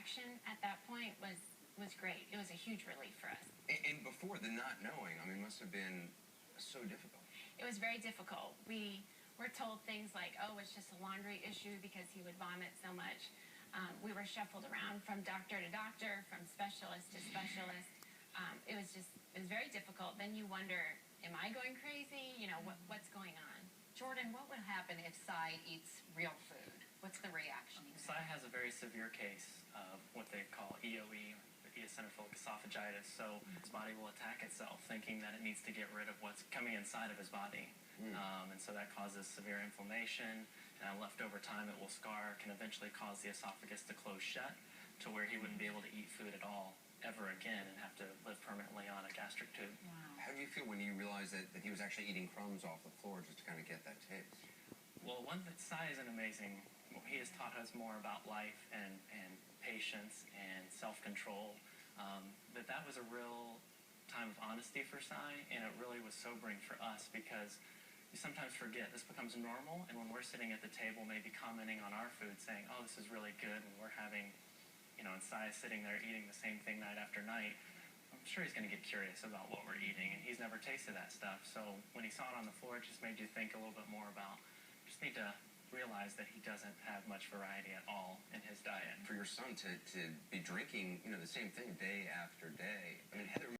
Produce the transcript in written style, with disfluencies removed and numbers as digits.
reaction at that point was great. It was a huge relief for us. And before, the not knowing, I mean, must have been so difficult. It was very difficult. We were told things like, oh, it's just a laundry issue because he would vomit so much. We were shuffled around from doctor to doctor, from specialist to specialist. It was very difficult. Then you wonder, am I going crazy? You know, what's going on? Jordan, what would happen if Cy eats real food? What's the reaction? Cy has a very severe case of what they call EOE, eosinophilic esophagitis. So his body will attack itself, thinking that it needs to get rid of what's coming inside of his body. And so that causes severe inflammation. Left over time, it will scar, can eventually cause the esophagus to close shut to where he wouldn't be able to eat food at all ever again and have to live permanently on a gastric tube. Wow. How do you feel when you realized that he was actually eating crumbs off the floor just to kind of get that taste? Well, one that Cy is an amazing. He has taught us more about life and patience and self-control. That was a real time of honesty for Cy, and it really was sobering for us because you sometimes forget this becomes normal, and when we're sitting at the table, maybe commenting on our food, saying, "Oh, this is really good," and we're having, and Cy is sitting there eating the same thing night after night. I'm sure he's going to get curious about what we're eating, and he's never tasted that stuff. So when he saw it on the floor, it just made you think a little bit more about. Just need to realize that he doesn't have much variety at all in his diet. For your son to be drinking, the same thing day after day. I mean, Heather.